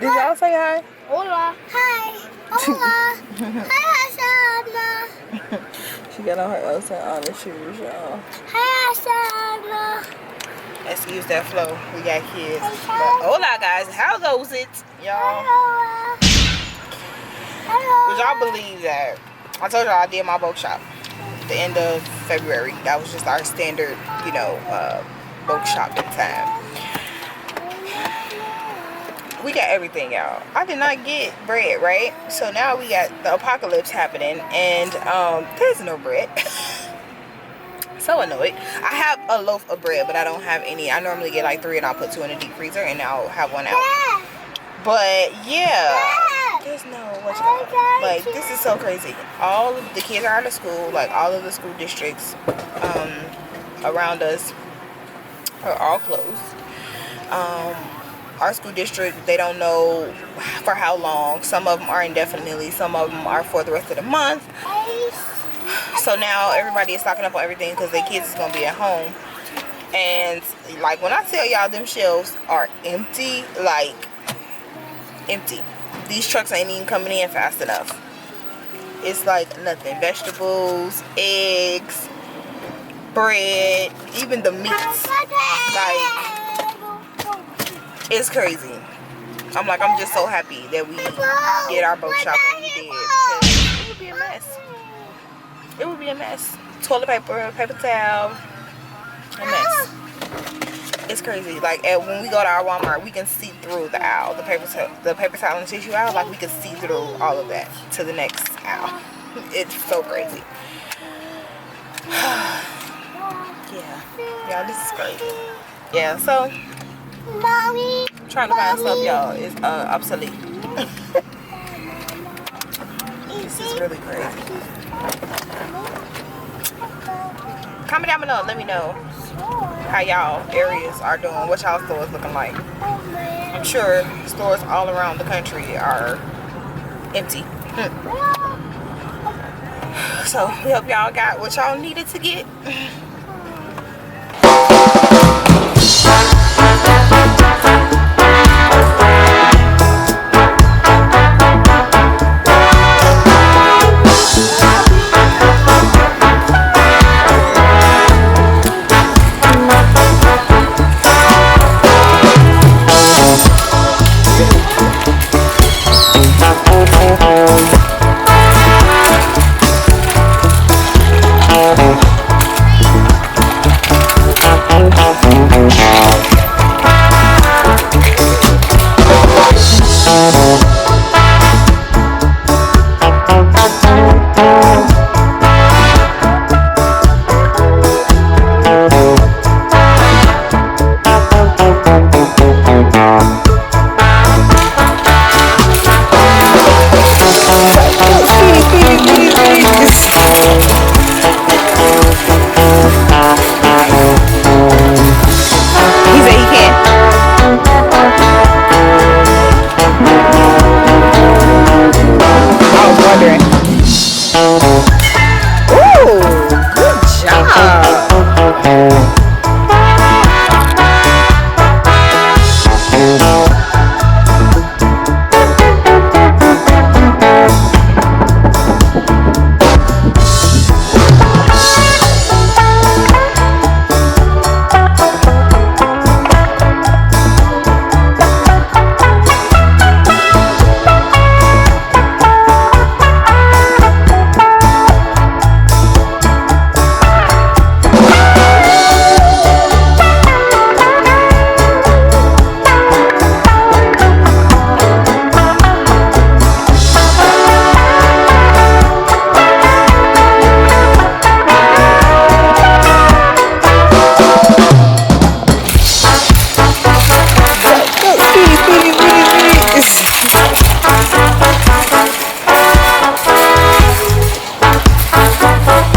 Did y'all say hi? Hola. Hi. Hola. Hi, Asana. She got on her Elsa and Anna shoes, y'all. Hi, Asana. Excuse that flow. We got kids. But hola, guys. How goes it, y'all? Would y'all believe that? I told y'all I did my bookshop the end of February. That was just our standard, you know, bookshop time. We got everything, y'all. I did not get bread, right? So now we got the apocalypse happening, and there's no bread. So annoyed. I have a loaf of bread, but I don't have any. I normally get like 3 and I'll put 2 in the deep freezer and I'll have 1 out. But yeah, there's no what you call it. Like, this is so crazy. All of the kids are out of school. Like, all of the school districts around us are all closed. Our school district, they don't know for how long. Some of them are indefinitely. Some of them are for the rest of the month. So now everybody is stocking up on everything because their kids is going to be at home. And like, when I tell y'all them shelves are empty, like empty. These trucks ain't even coming in fast enough. It's like nothing. Vegetables, eggs, bread, even the meats. Like, it's crazy. I'm like, I'm just so happy that we did our boat shop when we did, because it would be a mess. It would be a mess. Toilet paper, paper towel, a mess. It's crazy. Like, when we go to our Walmart, we can see through the aisle, the paper towel and tissue aisle. Like, we can see through all of that to the next aisle. It's so crazy. Yeah, this is crazy. Yeah, so Mommy. trying to find stuff, y'all, is obsolete. This is really crazy. Comment down below, let me know how y'all areas are doing, what y'all stores looking like. I'm sure stores all around the country are empty. So we hope y'all got what y'all needed to get.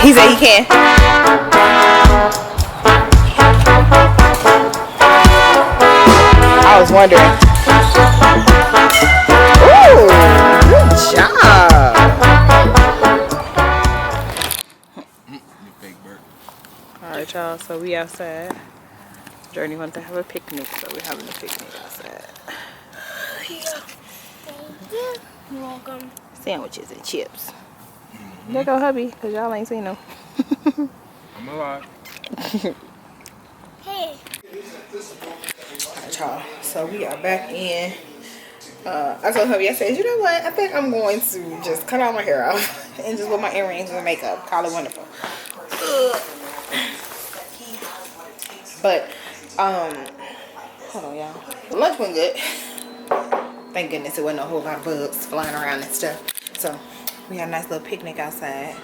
He said he can. I was wondering. Ooh, good job. Alright, y'all, so we outside. Journey wants to have a picnic, so we're having a picnic outside. here you go. Thank you. You're welcome. Sandwiches and chips. There go hubby, because y'all ain't seen them. I'm alive. Hey. Alright, y'all. So we are back in. I told hubby, I said, you know what? I think I'm going to just cut all my hair off and just wear my earrings and makeup. Call it wonderful. But, hold on, y'all. The lunch went good. Thank goodness it wasn't a whole lot of bugs flying around and stuff. So, we had a nice little picnic outside.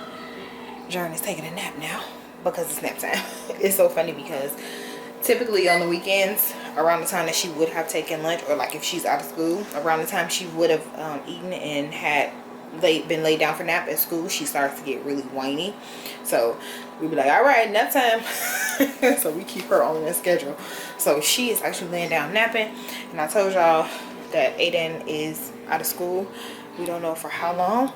Jern is taking a nap now because it's nap time. It's so funny because typically on the weekends, around the time that she would have taken lunch, or like if she's out of school, around the time she would have eaten and had been laid down for nap at school, she starts to get really whiny. So we'd be like, all right, nap time. So we keep her on that schedule. So she is actually laying down napping, and I told y'all that Aiden is out of school. We don't know for how long.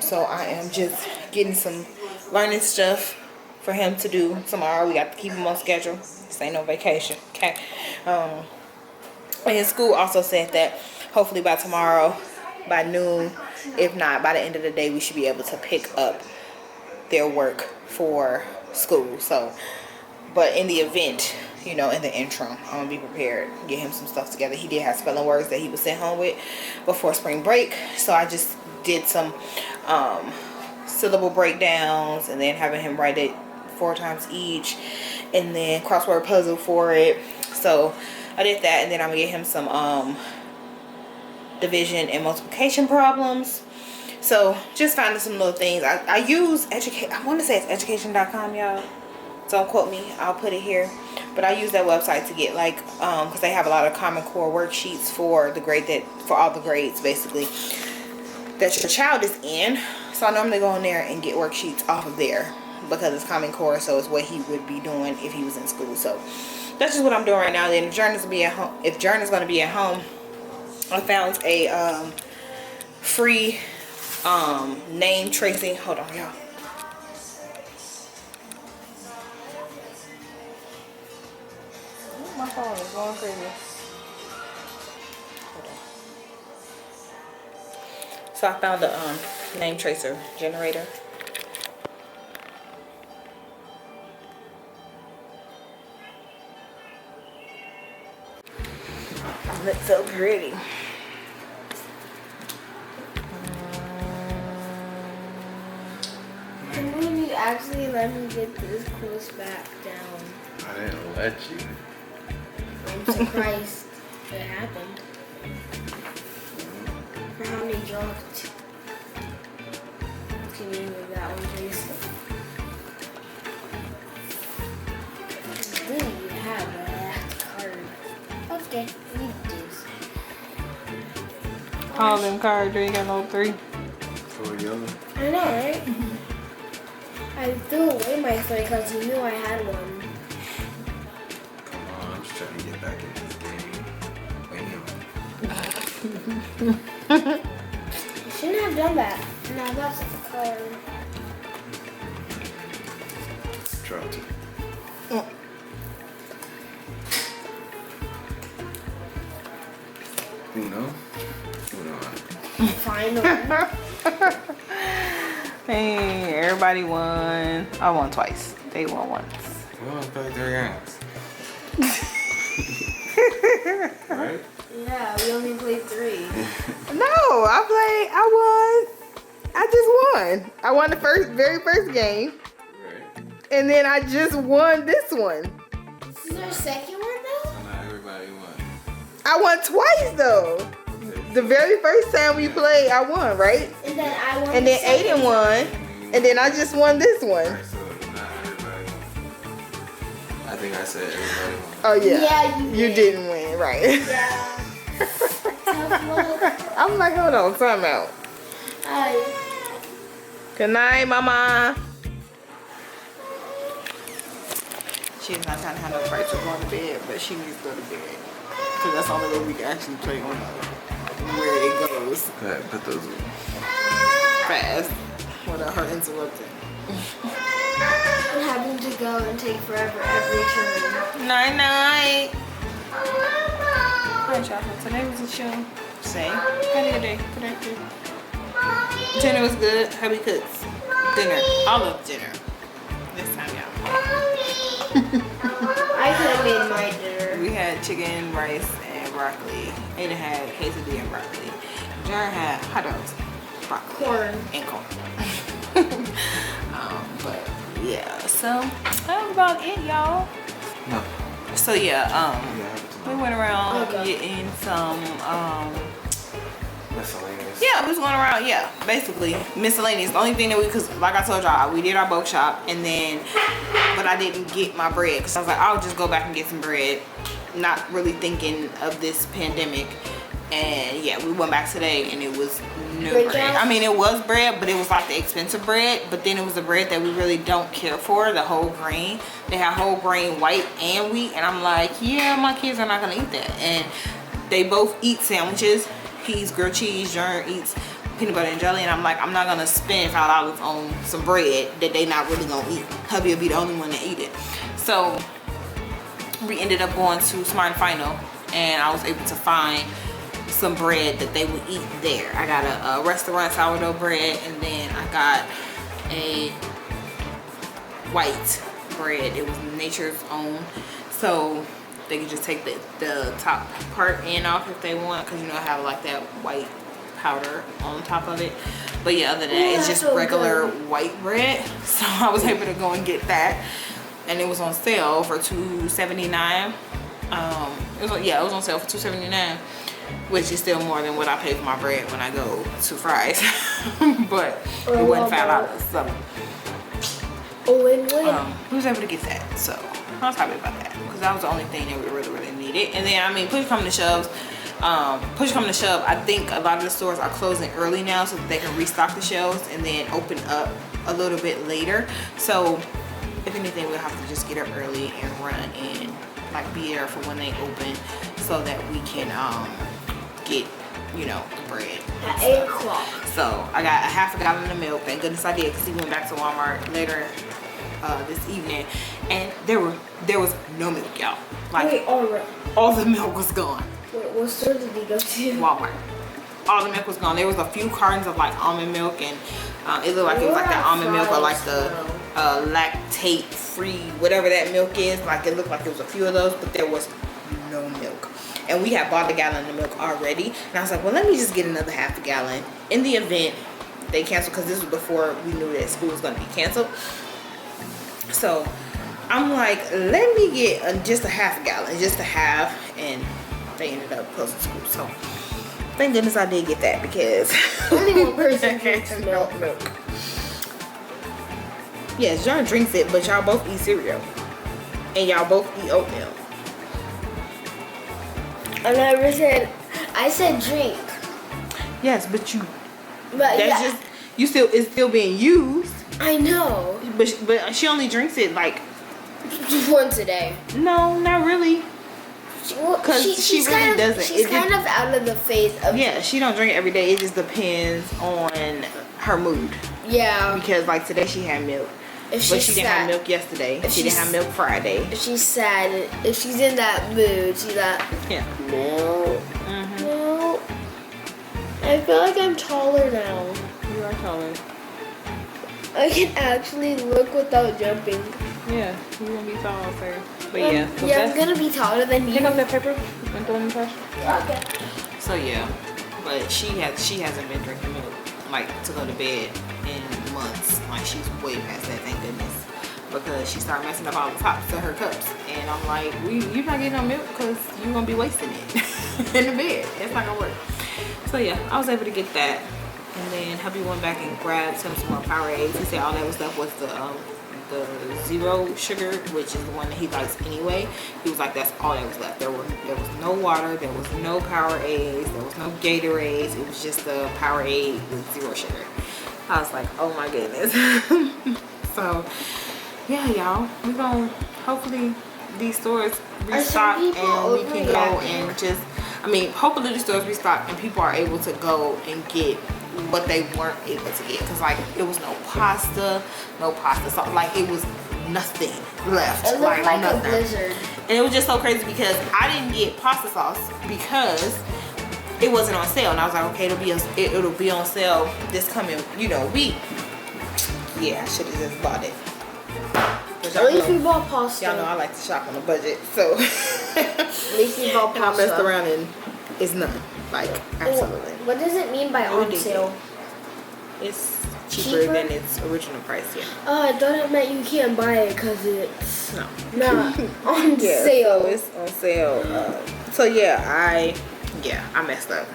So I am just getting some learning stuff for him to do tomorrow. We got to keep him on schedule. This ain't no vacation, okay? And school also said that hopefully by tomorrow, by noon, if not by the end of the day, we should be able to pick up their work for school. So, but in the event, you know, in the interim, I'm gonna be prepared, get him some stuff together. He did have spelling words that he was sent home with before spring break, so I just did some syllable breakdowns and then having him write it 4 times each, and then crossword puzzle for it. So I did that, and then I'm gonna get him some division and multiplication problems. So just finding some little things. I use I want to say it's education.com, y'all. Don't quote me, I'll put it here. But I use that website to get like because they have a lot of Common Core worksheets for the grade for all the grades basically that your child is in. So I normally go in there and get worksheets off of there because it's Common Core, so it's what he would be doing if he was in school. So that's just what I'm doing right now. Then if Jern is going to be at home, I found a free name tracing. Hold on, y'all. My phone is going crazy. Hold on. So I found a name tracer generator. It looks so pretty. Can you actually let me get this close back down? I didn't let you. I'm surprised it happened. For how many dropped? Can you move that one, please? Really, you have that card. Okay, read this. All them cards, you ain't got no 3. So yellow. I know, right? I threw away my 3 because you knew I had one. Come on, I'm just trying to get back in this game. You shouldn't have done that. No, that's the card. Dropped it. Uno. Finally. Hey, everybody won. I won twice. They won once. Well, I played 3 rounds. Right? Yeah, we only played 3. No, I just won. I won the very first game. Right. And then I just won this one. This is our second one, though? So not everybody won. I won twice though. The very first time we played, I won, right? And then I won. And then Aiden won. And then I just won this one. Alright, so not everybody won. I think I said everybody won. Oh yeah. Yeah, you didn't win, right? Yeah. Tough luck. I'm like, hold on, time out. Good night, mama. She's not trying to have no fights to go to bed, but she needs to go to bed. Because that's the only way we can actually play on where it goes. Go ahead, put those in. Fast. Without her interrupting. I'm having to go and take forever every turn. Night night. Hi, y'all. Today was a show. say, had a good day, productive. Dinner was good. Hubby cooks dinner. I love dinner. This time, y'all. I could have made my dinner. We had chicken, rice, and broccoli. Ada had quesadilla and broccoli. Jared had hot dogs, broccoli, Corn. and corn. But yeah, so that's about it, y'all. No. So yeah, we went around getting some Miscellaneous. yeah, we was going around, yeah, basically miscellaneous. The only thing that because like I told y'all, we did our bulk shop, and then but I didn't get my bread because I was like, I'll just go back and get some bread, not really thinking of this pandemic. And yeah, we went back today and it was no bread. I mean, it was bread, but it was like the expensive bread. But then it was the bread that we really don't care for, the whole grain. They have whole grain white and wheat, and I'm like, yeah, my kids are not gonna eat that. And they both eat sandwiches. He eats grilled cheese, Jern eats peanut butter and jelly, and I'm like, I'm not gonna spend $5 on some bread that they not really gonna eat. Hubby will be the only one to eat it. So we ended up going to Smart and Final, and I was able to find some bread that they would eat there. I got a restaurant sourdough bread, and then I got a white bread. It was Nature's Own, so they could just take the top part in off if they want, because you know I have like that white powder on top of it. But yeah, other than that, it's just regular white bread. So I was able to go and get that, and it was on sale for $2.79. It was on sale for $2.79, which is still more than what I pay for my bread when I go to Fry's. But it wasn't $5, so we was able to get that. So I was happy about that, because that was the only thing that we really needed. And then I mean, push come to shove, I think a lot of the stores are closing early now so that they can restock the shelves and then open up a little bit later. So if anything, we'll have to just get up early and run and like be there for when they open, so that we can get, you know, the bread at 8 o'clock. So I got a half a gallon of milk. Thank goodness I did, because he went back to Walmart later this evening, and there was no milk, y'all. Like, wait, all the milk was gone. Wait, what store did he go to? Walmart. All the milk was gone. There was a few cartons of like almond milk, and it looked like it was like the almond milk or like the lactate free, whatever that milk is. Like it looked like it was a few of those, but there was no milk. And we had bought a gallon of milk already, and I was like, well, let me just get another half a gallon in the event they cancel, because this was before we knew that school was going to be canceled. So I'm like, let me get just a half a gallon, just a half, and they ended up closing school. So thank goodness I did get that, because only one person drinks milk. Yes, y'all drinks it, but y'all both eat cereal, and y'all both eat oatmeal. I said drink. Yes, but it's still being used. I know. But she only drinks it like once a day. No, not really. Because she really doesn't. She's kind of out of the phase of. Yeah, she don't drink it every day. It just depends on her mood. Yeah. Because like today she had milk. But she didn't have milk yesterday. She didn't have milk Friday. If she's sad, if she's in that mood, she's like, yeah. No. No. I feel like I'm taller now. You are taller. I can actually look without jumping. Yeah, you're gonna be tall, sir. But yeah. So I'm gonna be taller than you. Pick up that paper and throw it in the trash. Okay. So yeah, but she hasn't been drinking milk like to go to bed in months. Like she's way past that, thank goodness, because she started messing up all the tops of her cups, and I'm like, you're not getting no milk because you're gonna be wasting it in the bed. It's not gonna work. So yeah, I was able to get that, and then hubby went back and grabbed some more Powerades. He said all that was left was the zero sugar, which is the one that he likes anyway. He was like, that's all that was left. There was no water, there was no Powerades, there was no Gatorades. It was just the Powerade with zero sugar. I was like, oh my goodness. So yeah, y'all, we're gonna hopefully these stores restock and we can go and just, I mean, hopefully the stores restock and people are able to go and get what they weren't able to get, because like it was no pasta sauce, like it was nothing left. It looked like a blizzard. And it was just so crazy because I didn't get pasta sauce because it wasn't on sale, and I was like, okay, it'll be on sale this coming, you know, week. Yeah, I should have just bought it. At least we bought pasta. Y'all know I like to shop on a budget, so At least we bought and I pasta. messed around and it's none. Like, absolutely. What does it mean by on Ridiculous. sale? It's cheaper than its original price, yeah. Oh, I thought it meant you can't buy it because it's No. not on Yeah, sale. so it's on sale. So yeah, I messed up.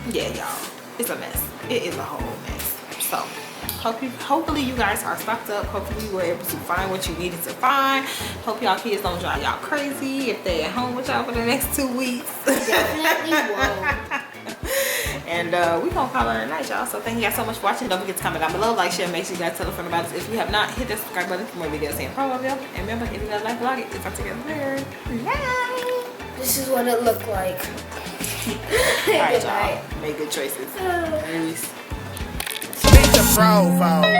Yeah, y'all, it's a mess. It is a whole mess. So hopefully you guys are stocked up. Hopefully you were able to find what you needed to find. Hope y'all kids don't drive y'all crazy if they at home with y'all for the next 2 weeks. Definitely won't. And we gonna call it a night, y'all. So thank you guys so much for watching. Don't forget to comment down below, like, share, make sure you guys tell a friend about us. If you have not, hit that subscribe button for more videos here in Provoville. And remember, if you guys like vlog it, it's up together later. Bye. This is what it looked like. Alright, y'all. Make good choices. Peace. Speak to Provos.